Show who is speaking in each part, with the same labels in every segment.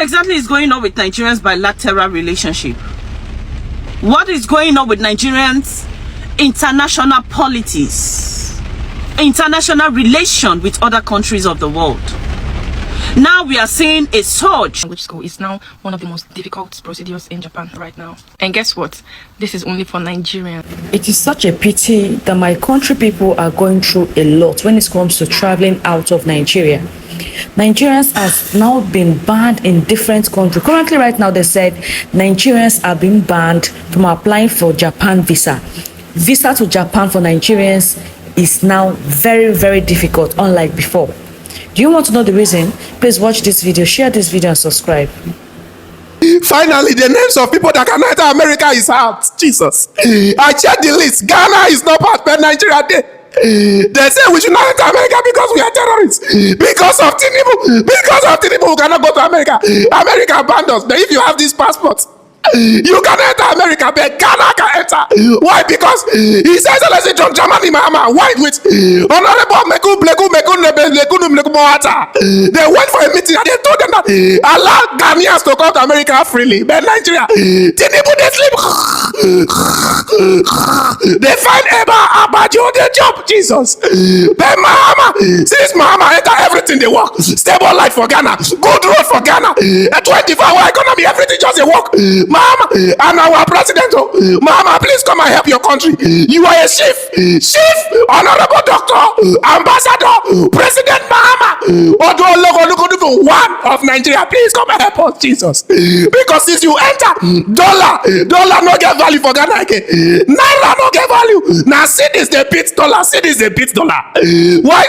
Speaker 1: exactly is going on with Nigerians' bilateral relationship? What is going on with Nigerians' international politics, international relation with other countries of the world? Now we are seeing a surge.
Speaker 2: Language school is now one of the most difficult procedures in Japan right now. And guess what? This is only for Nigerians.
Speaker 3: It is such a pity that my country people are going through a lot when it comes to traveling out of Nigeria. Nigerians have now been banned in different countries. Currently, right now, they said Nigerians are being banned from applying for Japan visa. Visa to Japan for Nigerians is now very, very difficult, unlike before. Do you want to know the reason? Please watch this video, share this video, and subscribe.
Speaker 4: Finally, the names of people that can enter America is out. Jesus. I checked the list. Ghana is not part of Nigeria. They say we should not enter America because we are terrorists. Because of Tinubu. Because of Tinubu, we cannot go to America. America banned us. But if you have this passport, you can enter America, but Ghana can enter. Why? Because he says, let's say, John Germany, Mama, white with Honorable Meku, they went for a meeting and they told them that allow Ghanaians to come to America freely. But Nigeria, Tinubu, they sleep. They find Abajo, they jump, Jesus. But Mama, since Mama enter everything, they work. Stable life for Ghana, good road for Ghana, a 24-hour economy, everything just a work. Mama, and our president, Mama, please come and help your country. You are a chief, honorable doctor, ambassador, president Mama, one of Nigeria. Please come and help us, Jesus. Because since you enter, dollar no get value for Ghana again. Naira no get value. Now cities they beat dollar, cities they beat dollar. Why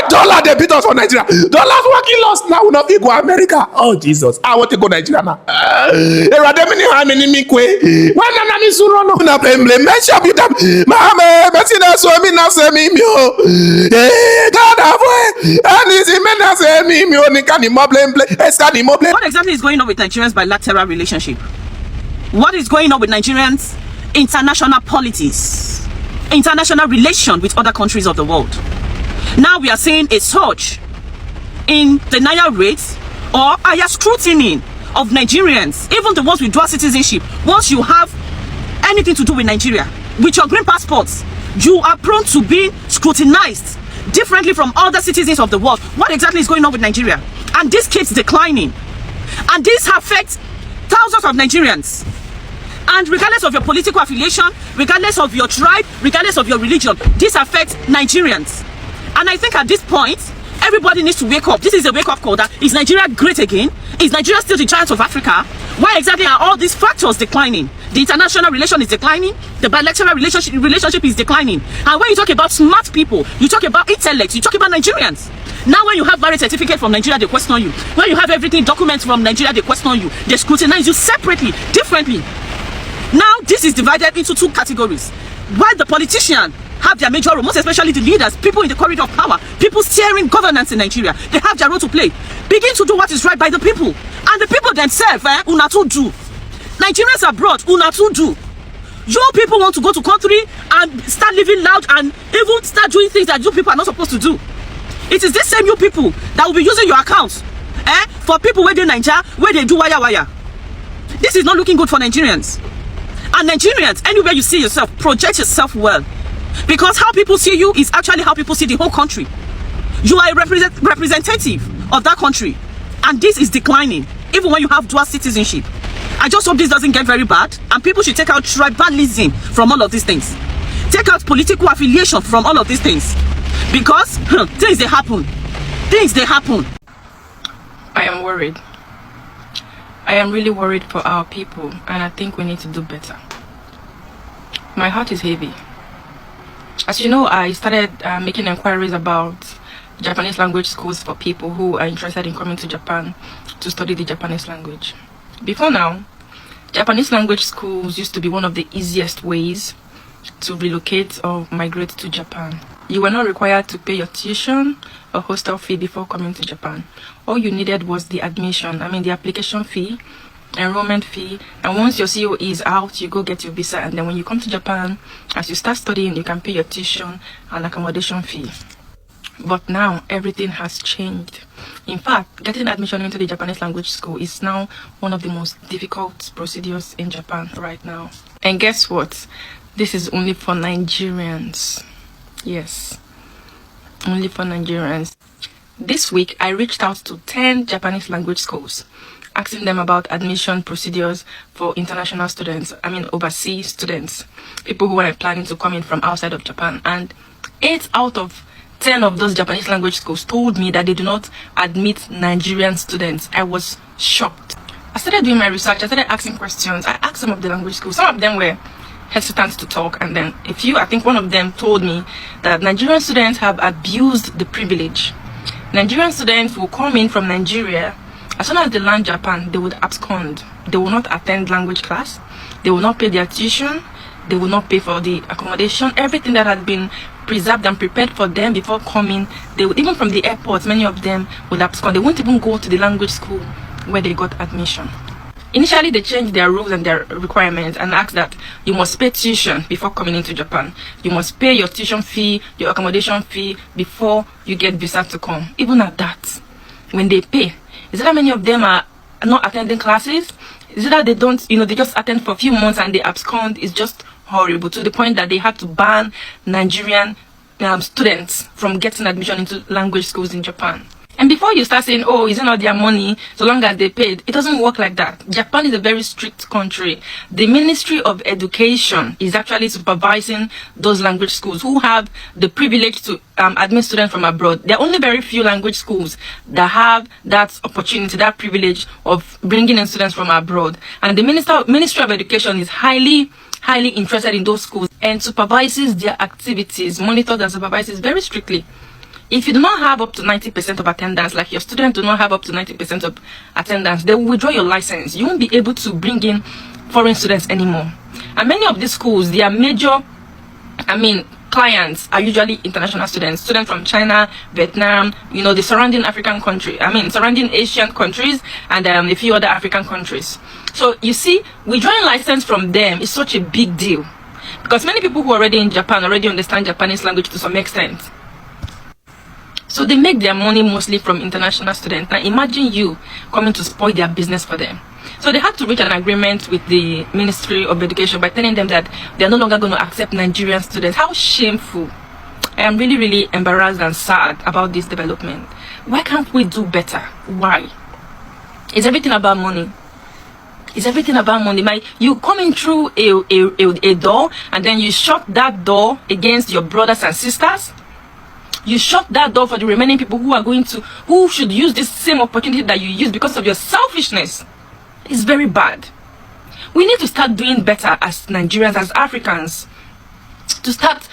Speaker 4: dollar they beat us for Nigeria? Dollars working lost now. We not go America. Oh Jesus, I want to go Nigeria now.
Speaker 1: What exactly is going on with Nigerians' bilateral relationship? What is going on with Nigerians' international politics, international relation with other countries of the world? Now we are seeing a surge in denial rates or higher scrutiny of Nigerians, even the ones with dual citizenship. Once you have anything to do with Nigeria, with your green passports, you are prone to being scrutinized differently from other citizens of the world. What exactly is going on with Nigeria? And this keeps declining. And this affects thousands of Nigerians. And regardless of your political affiliation, regardless of your tribe, regardless of your religion, this affects Nigerians. And I think at this point, everybody needs to wake up. This is a wake-up call. That is Nigeria great again? Is Nigeria still the giant of Africa? Why exactly are all these factors declining? The international relation is declining. The bilateral relationship is declining. And when you talk about smart people, you talk about intellect, you talk about Nigerians. Now when you have marriage certificate from Nigeria, they question you. When you have everything documents from Nigeria, they question you. They scrutinize you separately, differently. Now this is divided into two categories. While the politicians have their major role, most especially the leaders, people in the corridor of power, people steering governance in Nigeria, they have their role to play. Begin to do what is right by the people. And the people themselves, una to do. Nigerians abroad, una to do. Your people want to go to country and start living loud and even start doing things that you people are not supposed to do. It is this same you people that will be using your accounts for people where they Nigeria, where they do wire. This is not looking good for Nigerians. And Nigerians, anywhere you see yourself, project yourself well. Because how people see you is actually how people see the whole country. You are a representative of that country. And this is declining, even when you have dual citizenship. I just hope this doesn't get very bad. And people should take out tribalism from all of these things. Take out political affiliation from all of these things. Because things they happen. Things they happen.
Speaker 2: I am worried. I am really worried for our people, and I think we need to do better. My heart is heavy. As you know, I started making inquiries about Japanese language schools for people who are interested in coming to Japan to study the Japanese language. Before now, Japanese language schools used to be one of the easiest ways to relocate or migrate to Japan. You were not required to pay your tuition or hostel fee before coming to Japan. All you needed was the admission, the application fee, enrollment fee, and once your CO is out, you go get your visa, and then when you come to Japan, as you start studying, you can pay your tuition and accommodation fee. But now everything has changed. In fact, getting admission into the Japanese language school is now one of the most difficult procedures in Japan right now. And guess what? This is only for Nigerians. Yes, only for Nigerians. This week, I reached out to 10 Japanese language schools, asking them about admission procedures for international students, overseas students, people who are planning to come in from outside of Japan. And 8 out of 10 of those Japanese language schools told me that they do not admit Nigerian students. I was shocked. I started doing my research. I started asking questions. I asked some of the language schools. Some of them were hesitant to talk, and then I think one of them told me that Nigerian students have abused the privilege. Nigerian students will come in from Nigeria. As soon as they land Japan, they would abscond. They will not attend language class. They will not pay their tuition. They will not pay for the accommodation. Everything that had been preserved and prepared for them before coming, they would, even from the airports, many of them would abscond. They won't even go to the language school where they got admission. Initially, they changed their rules and their requirements and asked that you must pay tuition before coming into Japan. You must pay your tuition fee, your accommodation fee before you get visa to come. Even at that, when they pay, is it that many of them are not attending classes? Is it that they don't, they just attend for a few months and they abscond? It's just horrible, to the point that they had to ban Nigerian students from getting admission into language schools in Japan. And before you start saying, oh, isn't all their money so long as they paid? It doesn't work like that. Japan is a very strict country. The Ministry of Education is actually supervising those language schools who have the privilege to admit students from abroad. There are only very few language schools that have that opportunity, that privilege of bringing in students from abroad. And the Ministry of Education is highly interested in those schools and supervises their activities, monitors and supervises very strictly. If you do not have up to 90% of attendance, like your student do not have up to 90% of attendance, they will withdraw your license. You won't be able to bring in foreign students anymore. And many of these schools, their major, clients are usually international students from China, Vietnam, the surrounding surrounding Asian countries and a few other African countries. So you see, withdrawing license from them is such a big deal because many people who are already in Japan already understand Japanese language to some extent. So they make their money mostly from international students. Now imagine you coming to spoil their business for them. So they had to reach an agreement with the Ministry of Education by telling them that they're no longer going to accept Nigerian students. How shameful. I am really embarrassed and sad about this development. Why can't we do better? Why? Is everything about money? Is everything about money? You come in through a door and then you shut that door against your brothers and sisters. You shut that door for the remaining people who should use this same opportunity that you use because of your selfishness. It's very bad. We need to start doing better as Nigerians, as Africans, to start,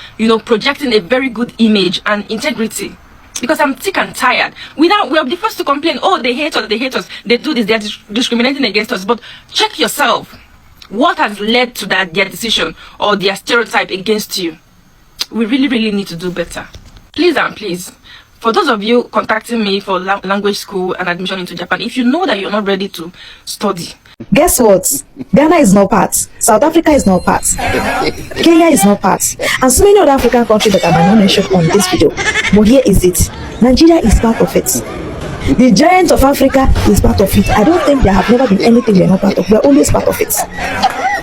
Speaker 2: projecting a very good image and integrity. Because I'm sick and tired. We are the first to complain, oh, they hate us, they do this, they're discriminating against us. But check yourself. What has led to their decision or their stereotype against you? We really need to do better. Please, for those of you contacting me for language school and admission into Japan, if you know that you're not ready to study,
Speaker 5: guess what? Ghana is not part. South Africa is not part. Kenya is not part. And so many other African countries that I might not mention on this video. But here is it. Nigeria is part of it. The giant of Africa is part of it. I don't think there have never been anything we're not part of. We're always part of it.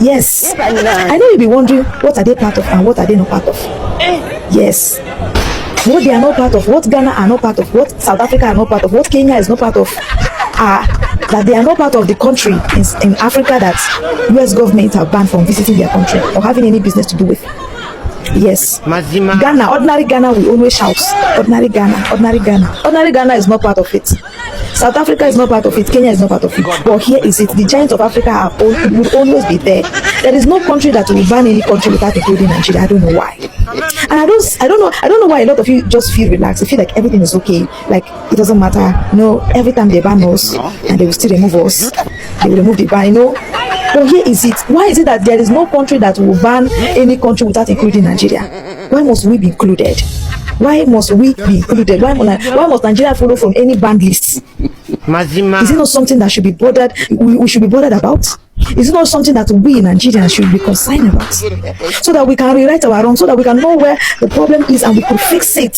Speaker 5: Yes. I know you'll be wondering, what are they part of and what are they not part of? Yes. What they are not part of, what Ghana are not part of, what South Africa are not part of, what Kenya is not part of, that they are not part of the country in Africa that US government have banned from visiting their country or having any business to do with. Yes. Ghana, ordinary Ghana will always shout, ordinary Ghana, ordinary Ghana. Ordinary Ghana is not part of it. South Africa is not part of it. Kenya is not part of it. But here is it. The giants of Africa will always be there. There is no country that will ban any country without including Nigeria. I don't know why. And I don't know why a lot of you just feel relaxed. You feel like everything is okay. Like it doesn't matter. Every time they ban us and they will still remove us, they will remove the ban. But here is it. Why is it that there is no country that will ban any country without including Nigeria? Why must we be included? Why must we be included? Why must Nigeria follow from any banned list? Is it not something that should be bothered? We should be bothered about? Is it not something that we Nigerians should be concerned about, so that we can rewrite our wrong, so that we can know where the problem is and we could fix it?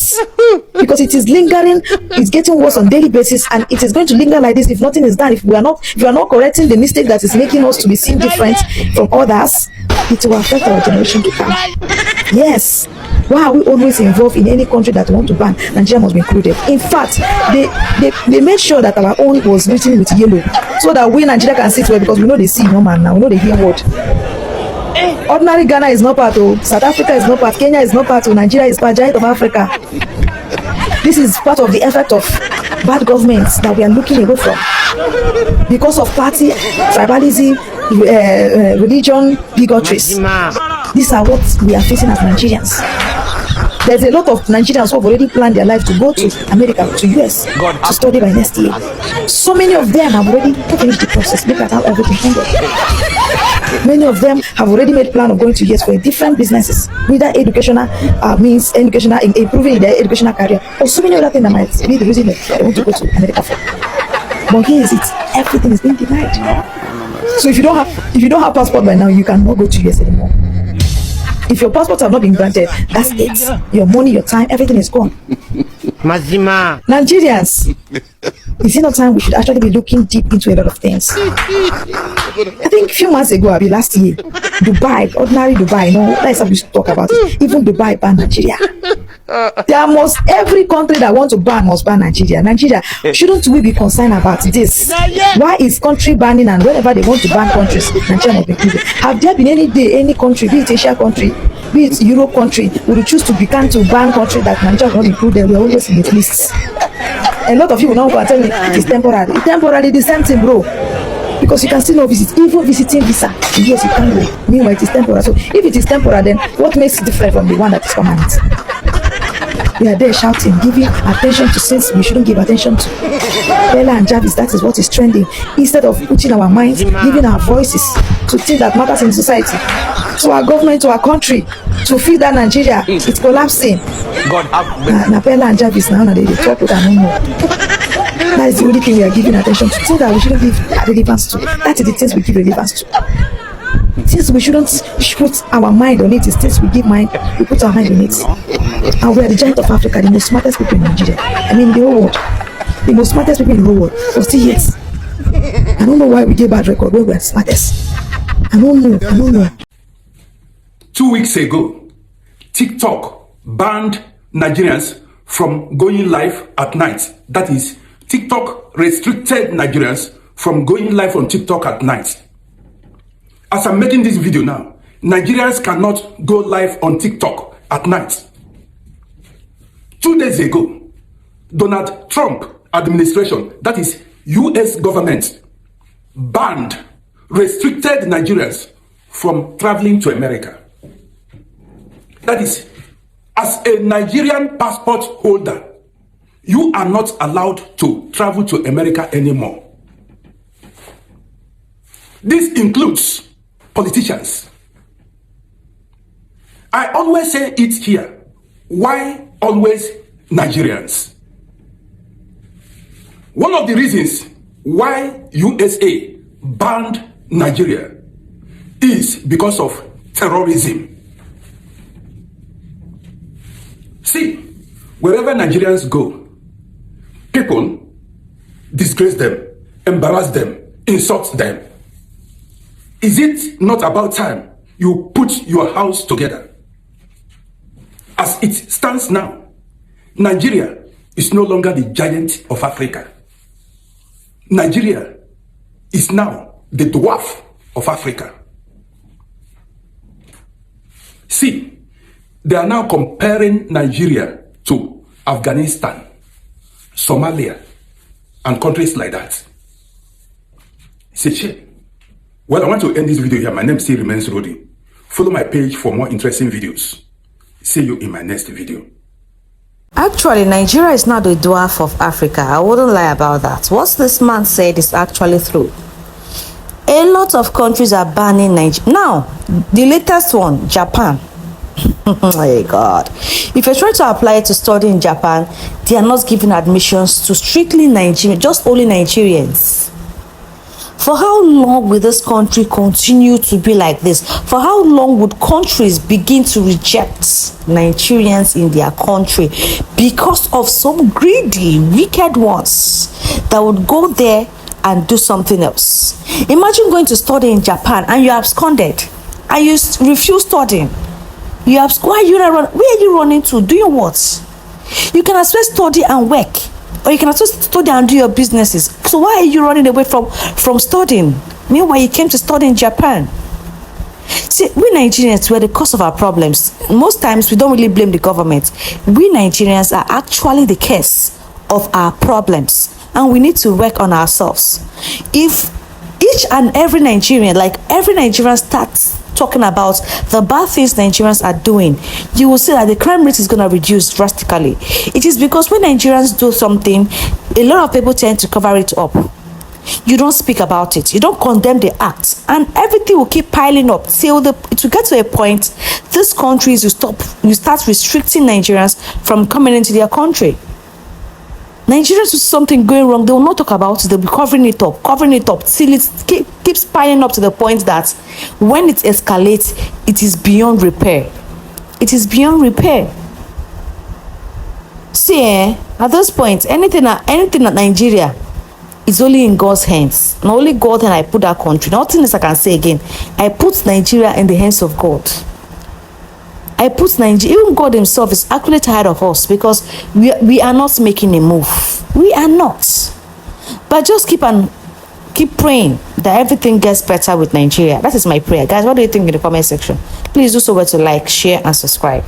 Speaker 5: Because it is lingering, it's getting worse on daily basis, and it is going to linger like this if nothing is done. If we are not correcting the mistake that is making us to be seen different from others, it will affect our generation to come. Yes. Why are we always involved in any country that want to ban? Nigeria must be included. In fact, they made sure that our own was written with yellow, so that we Nigeria can sit well, because we know they see no man now, we know they hear word. Ordinary Ghana is not part of, South Africa is not part, Kenya is not part of, Nigeria is part of Africa. This is part of the effect of bad governments that we are looking away from, because of party, tribalism, religion, bigotries. These are what we are facing as Nigerians. There's a lot of Nigerians who have already planned their life to go to America, to US, to study by next year. So many of them have already finished the process. Look at how everything ended. Many of them have already made plan of going to US for different businesses, whether educational means educational, improving their educational career, or so many other things that might be the reason they want to go to America for. But here is it: everything is being denied. So if you don't have passport by now, you cannot go to US anymore. If your passports have not been granted, that's it. Your money, your time, everything is gone.
Speaker 6: Mazima.
Speaker 5: Nigerians, is it not time we should actually be looking deep into a lot of things? I think a few months ago, last year, Dubai, ordinary Dubai, that's how we should talk about it. Even Dubai banned Nigeria. Every country that wants to ban must ban Nigeria. Nigeria, shouldn't we be concerned about this? Why is country banning, and whenever they want to ban countries, Nigeria must be included? Have there been any day any country, be it Asia country, be it Europe country, would choose to begin to ban country that Nigeria will not include? Them? We are always in the lists. A lot of you will now go and tell me it is temporary. It's temporary, the same thing, bro. Because you can still not visit, even visiting visa. Yes, you can go. Meanwhile, it is temporary. So if it is temporary, then what makes it different from the one that is permanent? We are there shouting, giving attention to things we shouldn't give attention to. Bella and Jarvis, that is what is trending. Instead of putting our minds, giving our voices to things that matters in society, to our government, to our country, to feed that Nigeria, it's collapsing. Now Bella and Jarvis now they talk with no more. That is the only thing we are giving attention to. Things that we shouldn't give relevance to. That is the things we give relevance to. Things we shouldn't put our mind on it is things we give mind, we put our mind on it. And we are the giant of Africa, the most smartest people in Nigeria. I mean, the whole world. The most smartest people in the whole world. For still yet. I don't know why we gave bad record when we are smartest. I don't know.
Speaker 4: 2 weeks ago, TikTok banned Nigerians from going live at night. That is, TikTok restricted Nigerians from going live on TikTok at night. As I'm making this video now, Nigerians cannot go live on TikTok at night. 2 days ago, Donald Trump administration, that is US government, banned, restricted Nigerians from traveling to America. That is, as a Nigerian passport holder, you are not allowed to travel to America anymore. This includes politicians. I always say it here. Why always Nigerians? One of the reasons why USA banned Nigeria is because of terrorism. See, wherever Nigerians go, people disgrace them, embarrass them, insult them. Is it not about time you put your house together? As it stands now, Nigeria is no longer the giant of Africa. Nigeria is now the dwarf of Africa. See, they are now comparing Nigeria to Afghanistan, Somalia, and countries like that. It's a shame. Well, I want to end this video here. My name still remains Rodi. Follow my page for more interesting videos. See you in my next video.
Speaker 3: Actually, Nigeria is not the dwarf of Africa. I wouldn't lie about that. What this man said is actually true. A lot of countries are banning Nigeria. Now, the latest one, Japan. Oh my God. If you're trying to apply to study in Japan, they are not giving admissions to strictly Nigerians, just only Nigerians. For how long will this country continue to be like this? For how long would countries begin to reject Nigerians in their country because of some greedy, wicked ones that would go there and do something else? Imagine going to study in Japan and you absconded and you refuse studying. You have, why are you not running? Where are you running to? Doing what? You can as well study and work, or you can as well study and do your businesses. So why are you running away from studying? Meanwhile, you came to study in Japan. See, we Nigerians were the cause of our problems. Most times, we don't really blame the government. We Nigerians are actually the cause of our problems, and we need to work on ourselves. If each and every Nigerian, like every Nigerian starts talking about the bad things Nigerians are doing, you will see that the crime rate is going to reduce drastically. It is because when Nigerians do something, a lot of people tend to cover it up. You don't speak about it, you don't condemn the act, and everything will keep piling up till it will get to a point these countries you start restricting Nigerians from coming into their country. Nigerians do something going wrong, they will not talk about it, they'll be covering it up till it keeps piling up to the point that when it escalates, it is beyond repair. It is beyond repair. See, at this point, anything at Nigeria is only in God's hands. And only God and I put that country. Nothing else I can say again. I put Nigeria in the hands of God. I put Nigeria, even God himself is actually tired of us because we are not making a move. We are not. But just keep praying that everything gets better with Nigeria. That is my prayer. Guys, what do you think in the comment section? Please do so well to like, share, and subscribe.